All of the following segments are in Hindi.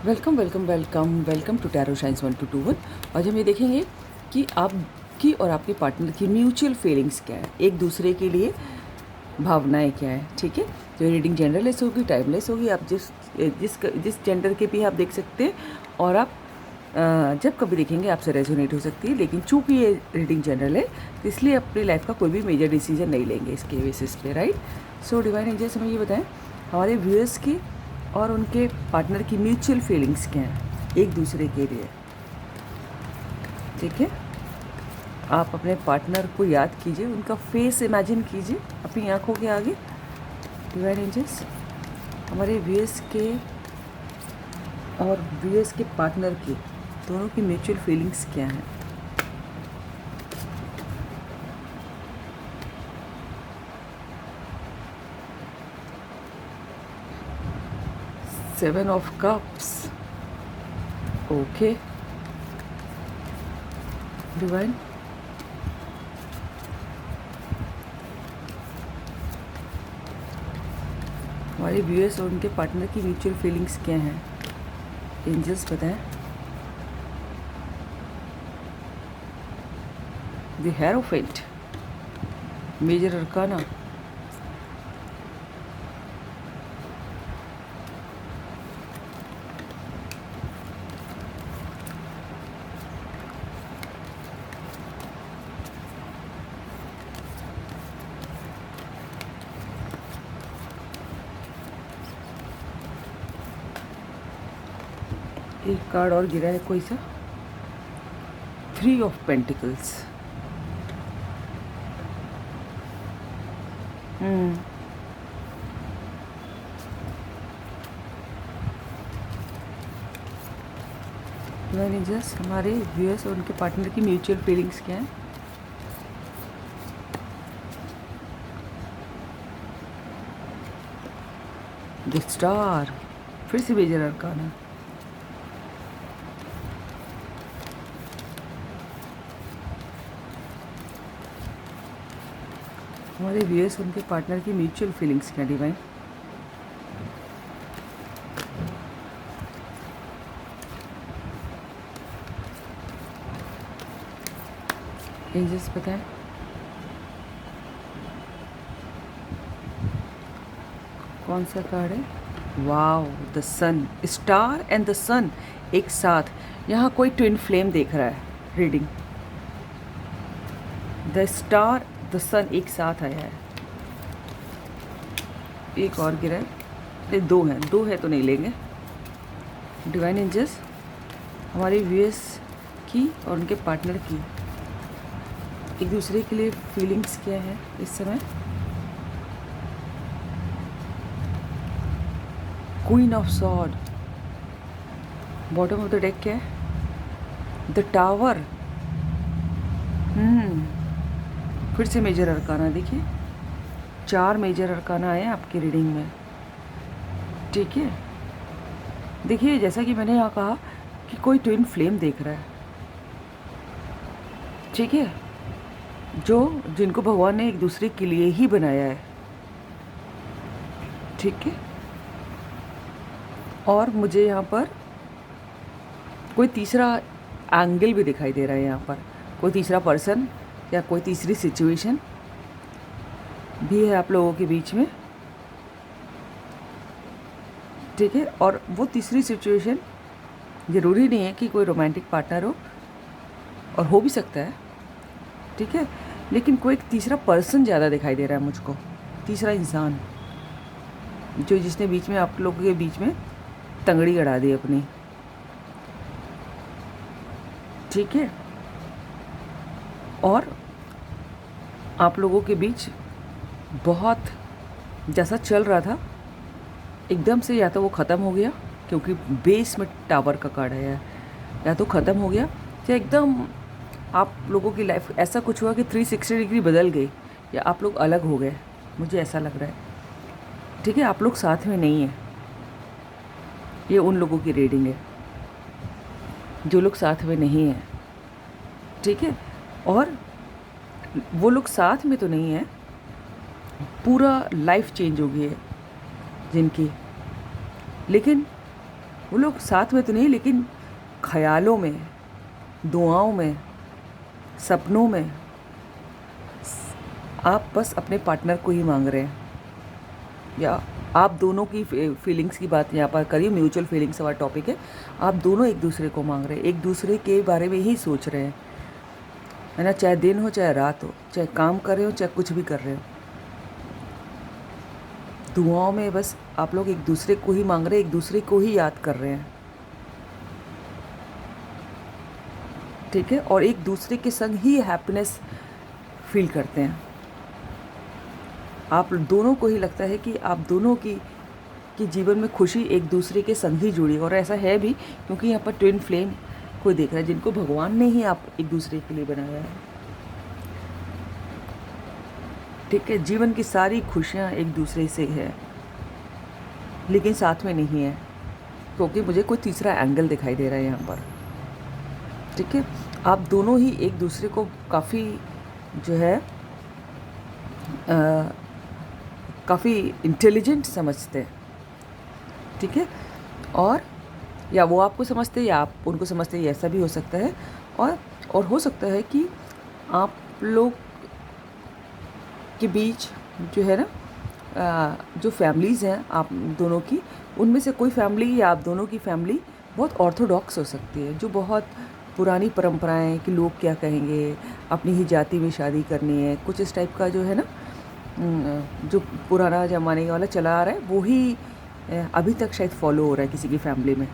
Welcome welcome welcome welcome to tarot science 1221। आज हम ये देखेंगे कि आपकी और आपके पार्टनर की म्यूचुअल फीलिंग्स क्या है, एक दूसरे के लिए भावनाएं क्या है। ठीक है, तो ये रीडिंग जनरलेस होगी, टाइमलेस होगी। आप जिस जिस जिस जेंडर के भी आप देख सकते हैं और आप जब कभी देखेंगे आपसे रेजोनेट हो सकती है। लेकिन चूंकि ये रीडिंग जनरल है तो इसलिए अपनी लाइफ का कोई भी मेजर डिसीजन नहीं लेंगे इसके बेसिस पे, राइट। सो डिवाइन एंजल्स हमें ये बताएं हमारे व्यूअर्स की और उनके पार्टनर की म्यूचुअल फीलिंग्स क्या हैं एक दूसरे के लिए। ठीक है, आप अपने पार्टनर को याद कीजिए, उनका फेस इमेजिन कीजिए अपनी आंखों के आगे। डिवाइन एंजल्स हमारे व्यूअर्स के और व्यूअर्स के पार्टनर की दोनों की म्यूचुअल फीलिंग्स क्या हैं। Seven of cups, okay divine. हमारे व्यूअर्स और उनके पार्टनर की म्यूचुअल फीलिंग्स क्या हैं, एंजल्स बताएं। द हेरोफेंट, मेजर अरकाना, एक कार्ड और गिरा है कोई सा, थ्री ऑफ पेंटिकल्स। मैनेजर्स हमारे व्यूअर्स और उनके पार्टनर की म्यूचुअल फीलिंग्स क्या है। द स्टार, फिर से मेजर अरकाना। हमारे व्यूअर्स उनके पार्टनर की म्यूचुअल फीलिंग्स क्या डिवाइन। एंजल्स बताएं। कौन सा कार्ड है? Wow, the sun, star and the sun एक साथ। यहाँ कोई ट्विन फ्लेम देख रहा है reading. The star the sun एक साथ आया है। एक और गिरा है, ये दो हैं, दो है तो नहीं लेंगे। डिवाइन एंजल्स हमारे व्यूअर्स की और उनके पार्टनर की एक दूसरे के लिए फीलिंग्स क्या है इस समय। Queen of sword, bottom of the deck क्या है? The tower. फिर से मेजर अरकाना, देखिए 4 मेजर अरकाना आए आपकी रीडिंग में। ठीक है, देखिए जैसा कि मैंने यहाँ कहा कि कोई ट्विन फ्लेम देख रहा है। ठीक है, जिनको भगवान ने एक दूसरे के लिए ही बनाया है। ठीक है, और मुझे यहाँ पर कोई तीसरा एंगल भी दिखाई दे रहा है। यहाँ पर कोई तीसरा पर्सन या कोई तीसरी सिचुएशन भी है आप लोगों के बीच में। ठीक है, और वो तीसरी सिचुएशन ज़रूरी नहीं है कि कोई रोमांटिक पार्टनर हो, और हो भी सकता है। ठीक है, लेकिन कोई एक तीसरा पर्सन ज़्यादा दिखाई दे रहा है मुझको, तीसरा इंसान जिसने बीच में आप लोगों के बीच में तंगड़ी अड़ा दी अपनी। ठीक है, और आप लोगों के बीच बहुत जैसा चल रहा था एकदम से या तो वो ख़त्म हो गया, क्योंकि बेस में टावर का कार्ड है, या तो ख़त्म हो गया या एकदम आप लोगों की लाइफ ऐसा कुछ हुआ कि 360 डिग्री बदल गई, या आप लोग अलग हो गए, मुझे ऐसा लग रहा है। ठीक है, आप लोग साथ में नहीं हैं। ये उन लोगों की रीडिंग है जो लोग साथ में नहीं हैं। ठीक है, और वो लोग साथ में तो नहीं है, पूरा लाइफ चेंज हो गई है जिनकी, लेकिन वो लोग साथ में तो नहीं, लेकिन ख्यालों में, दुआओं में, सपनों में आप बस अपने पार्टनर को ही मांग रहे हैं, या आप दोनों की फीलिंग्स की बात यहाँ पर करिए, म्यूचुअल फीलिंग्स वाला टॉपिक है। आप दोनों एक दूसरे को मांग रहे हैं, एक दूसरे के बारे में ही सोच रहे हैं, है ना। चाहे दिन हो, चाहे रात हो, चाहे काम कर रहे हो, चाहे कुछ भी कर रहे हो, दुआओं में बस आप लोग एक दूसरे को ही मांग रहे हैं, एक दूसरे को ही याद कर रहे हैं, ठीक है। और एक दूसरे के संग ही हैप्पीनेस फील करते हैं। आप दोनों को ही लगता है कि आप दोनों की जीवन में खुशी एक दूसरे के संग ही जुड़ी, और ऐसा है भी, क्योंकि यहाँ पर ट्विन फ्लेम कोई देख रहा है जिनको भगवान ने ही आप एक दूसरे के लिए बनाया है, ठीक है। जीवन की सारी खुशियाँ एक दूसरे से है, लेकिन साथ में नहीं है, क्योंकि मुझे कोई तीसरा एंगल दिखाई दे रहा है यहाँ पर, ठीक है। आप दोनों ही एक दूसरे को काफ़ी जो है काफ़ी इंटेलिजेंट समझते हैं, ठीक है। और या वो आपको समझते हैं या आप उनको समझते हैं, ऐसा भी हो सकता है। और हो सकता है कि आप लोग के बीच जो है ना, जो फैमिलीज़ हैं आप दोनों की, उनमें से कोई फैमिली या आप दोनों की फैमिली बहुत ऑर्थोडॉक्स हो सकती है, जो बहुत पुरानी परंपराएं कि लोग क्या कहेंगे, अपनी ही जाति में शादी करनी है, कुछ इस टाइप का जो है ना, जो पुराना ज़माने वाला चला आ रहा है, वो ही अभी तक शायद फॉलो हो रहा है किसी की फैमिली में।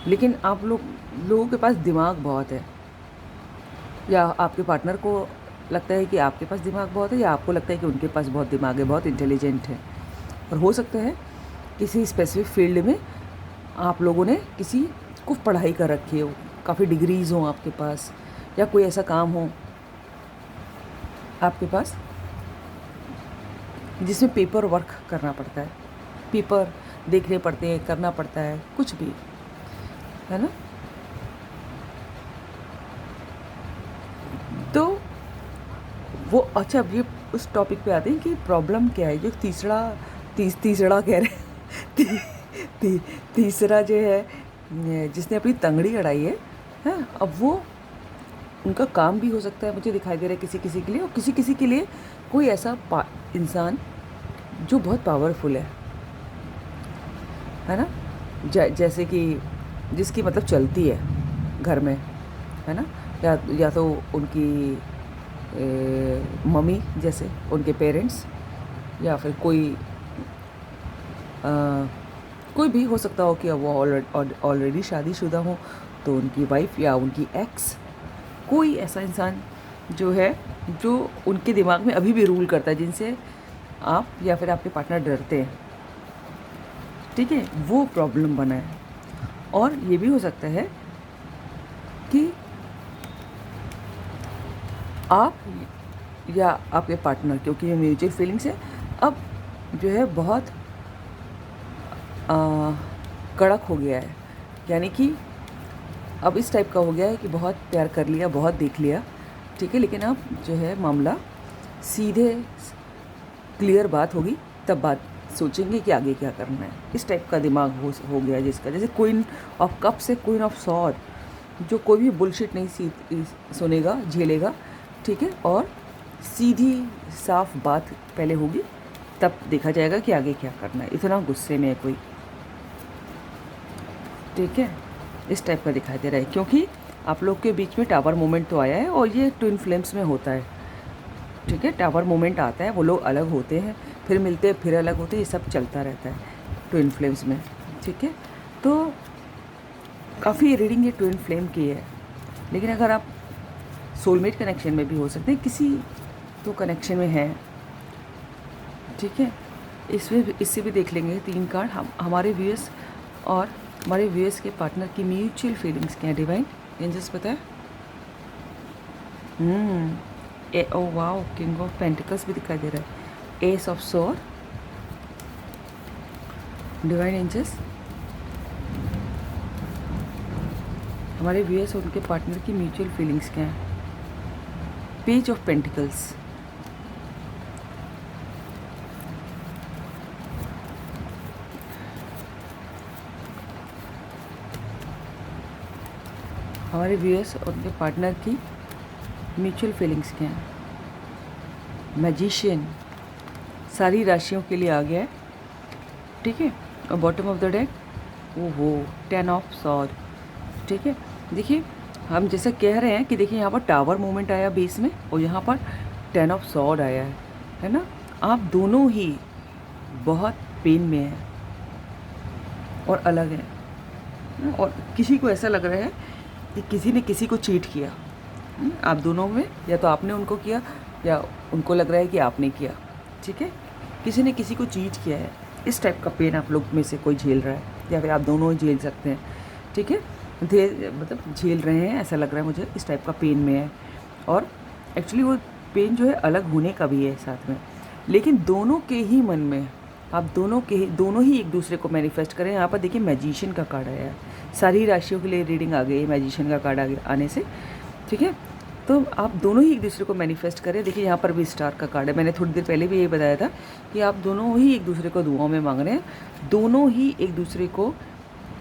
लेकिन आप लोगों के पास दिमाग बहुत है, या आपके पार्टनर को लगता है कि आपके पास दिमाग बहुत है, या आपको लगता है कि उनके पास बहुत दिमाग है, बहुत इंटेलिजेंट है। और हो सकता है किसी स्पेसिफिक फील्ड में आप लोगों ने किसी को पढ़ाई कर रखी हो, काफ़ी डिग्रीज़ हों आपके पास, या कोई ऐसा काम हो आपके पास जिसमें पेपर वर्क करना पड़ता है, पेपर देखने पड़ते हैं, करना पड़ता है, कुछ भी, है ना। तो वो अच्छा, अब ये उस टॉपिक पे आते हैं कि प्रॉब्लम क्या है, जो तीसरा कह रहे तीसरा जो है जिसने अपनी तंगड़ी अड़ाई है, अब वो उनका काम भी हो सकता है, मुझे दिखाई दे रहा है किसी किसी के लिए, और किसी किसी के लिए कोई ऐसा इंसान जो बहुत पावरफुल है ना, जैसे कि जिसकी मतलब चलती है घर में, है ना, या तो उनकी मम्मी जैसे उनके पेरेंट्स, या फिर कोई भी हो सकता हो कि वो ऑलरेडी शादीशुदा हो तो उनकी वाइफ या उनकी एक्स, कोई ऐसा इंसान जो है जो उनके दिमाग में अभी भी रूल करता है, जिनसे आप या फिर आपके पार्टनर डरते हैं, ठीक है, वो प्रॉब्लम बना है। और ये भी हो सकता है कि आप या आपके पार्टनर, क्योंकि ये म्यूचुअल फीलिंग्स है, अब जो है बहुत कड़क हो गया है, यानी कि अब इस टाइप का हो गया है कि बहुत प्यार कर लिया, बहुत देख लिया, ठीक है, लेकिन अब जो है मामला सीधे क्लियर बात होगी तब बात सोचेंगे कि आगे क्या करना है। इस टाइप का दिमाग हो गया जिसका, जैसे क्वीन ऑफ कप से क्वीन ऑफ सॉर्ड, जो कोई भी बुलशिट नहीं सुनेगा, झेलेगा, ठीक है, और सीधी साफ बात पहले होगी, तब देखा जाएगा कि आगे क्या करना है। इतना गुस्से में है कोई, ठीक है, इस टाइप का दिखाई दे रहा है, क्योंकि आप लोग के बीच में टावर मोमेंट तो आया है, और ये ट्विन फ्लेम्स में होता है, ठीक है, टावर मोमेंट आता है, वो लोग अलग होते हैं, फिर मिलते हैं, फिर अलग होते हैं, ये सब चलता रहता है ट्विन फ्लेम्स में, ठीक है। तो काफ़ी रीडिंग ये ट्विन फ्लेम की है, लेकिन अगर आप सोलमेट कनेक्शन में भी हो सकते हैं, किसी तो कनेक्शन में है, ठीक है। इससे भी देख लेंगे 3 कार्ड हमारे व्यूअर्स और हमारे व्यूअर्स के पार्टनर की म्यूचुअल फीलिंग्स क्या है। डिवाइन एंजल्स पता है, oh wow, king of pentacles भी दिखाई दे रहा है, ace of sword. Divine angels हमारे व्यूअर्स और उनके पार्टनर की म्यूचुअल फीलिंग्स क्या है। पेज ऑफ पेंटिकल्स, हमारे व्यूअर्स और उनके पार्टनर की म्यूचुअल फीलिंग्स क्या हैं। मैजिशियन सारी राशियों के लिए आ गया है, ठीक है। और बॉटम ऑफ द डेक ओहो 10 ऑफ सॉर्ड, ठीक है। देखिए हम जैसे कह रहे हैं कि देखिए यहाँ पर टावर मूवमेंट आया बेस में और यहाँ पर 10 ऑफ सॉर्ड आया है ना। आप दोनों ही बहुत पेन में हैं और अलग हैं और किसी को ऐसा लग रहा है कि किसी ने किसी को चीट किया आप दोनों में, या तो आपने उनको किया या उनको लग रहा है कि आपने किया, ठीक है। किसी ने किसी को चीट किया है, इस टाइप का पेन आप लोग में से कोई झेल रहा है या फिर आप दोनों ही झेल सकते हैं, ठीक है। मतलब झेल रहे हैं, ऐसा लग रहा है मुझे, इस टाइप का पेन में है। और एक्चुअली वो पेन जो है अलग होने का भी है साथ में, लेकिन दोनों के ही मन में आप दोनों ही एक दूसरे को मैनिफेस्ट करें। यहाँ पर देखिए मैजिशियन का कार्ड आया है, सारी राशियों के लिए रीडिंग आ गई है मैजिशियन का कार्ड आने से, ठीक है। तो आप दोनों ही एक दूसरे को मैनिफेस्ट करें। देखिए यहाँ पर भी स्टार का कार्ड है, मैंने थोड़ी देर पहले भी यही बताया था कि आप दोनों ही एक दूसरे को दुआओं में मांग रहे हैं, दोनों ही एक दूसरे को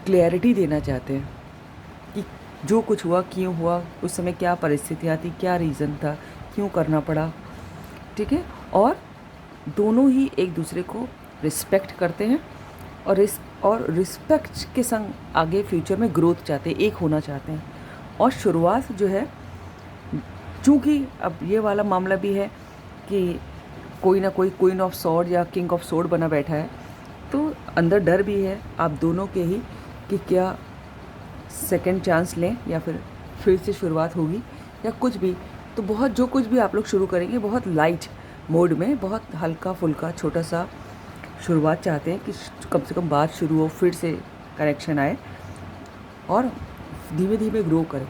क्लैरिटी देना चाहते हैं कि जो कुछ हुआ क्यों हुआ, उस समय क्या परिस्थितियाँ थी, क्या रीज़न था, क्यों करना पड़ा, ठीक है। और दोनों ही एक दूसरे को रिस्पेक्ट करते हैं और रिस्पेक्ट के संग आगे फ्यूचर में ग्रोथ चाहते हैं, एक होना चाहते हैं। और शुरुआत जो है, चूँकि अब ये वाला मामला भी है कि कोई ना कोई क्वीन ऑफ सॉर्ड या किंग ऑफ सॉर्ड बना बैठा है, तो अंदर डर भी है आप दोनों के ही कि क्या सेकंड चांस लें या फिर से शुरुआत होगी या कुछ भी। तो बहुत जो कुछ भी आप लोग शुरू करेंगे बहुत लाइट मोड में, बहुत हल्का फुल्का छोटा सा शुरुआत चाहते हैं कि कम से कम बात शुरू हो, फिर से कनेक्शन आए और धीमे धीमे ग्रो करें,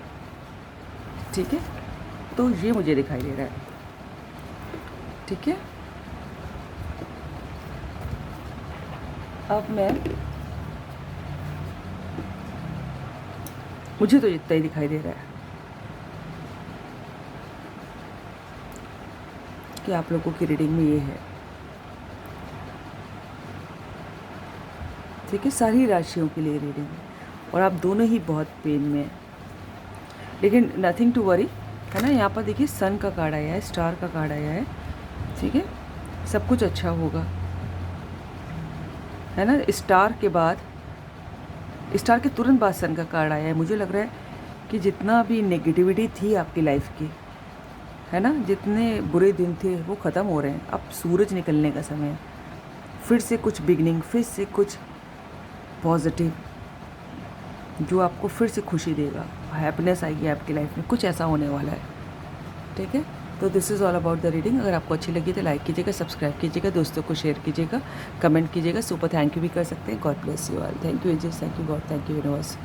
ठीक है। तो ये मुझे दिखाई दे रहा है, ठीक है। अब मुझे तो इतना ही दिखाई दे रहा है कि आप लोगों की रीडिंग में ये है, ठीक है। सारी राशियों के लिए रीडिंग है और आप दोनों ही बहुत पेन में हैं, लेकिन नथिंग टू वरी, है ना। यहाँ पर देखिए सन का कार्ड आया है, स्टार का कार्ड आया है, ठीक है। सब कुछ अच्छा होगा, है ना। स्टार के तुरंत बाद सन का कार्ड आया है। मुझे लग रहा है कि जितना भी नेगेटिविटी थी आपकी लाइफ की, है ना, जितने बुरे दिन थे वो ख़त्म हो रहे हैं। अब सूरज निकलने का समय है, फिर से कुछ बिगनिंग, फिर से कुछ पॉजिटिव जो आपको फिर से खुशी देगा, हैप्पीनेस आएगी आपकी लाइफ में, कुछ ऐसा होने वाला है, ठीक है। तो this is all about the reading. अगर आपको अच्छी लगी तो लाइक कीजिएगा, सब्सक्राइब कीजिएगा, दोस्तों को शेयर कीजिएगा, कमेंट कीजिएगा, सुपर थैंक यू भी कर सकते हैं। God bless you all. Thank you ages, thank you God, thank you universe.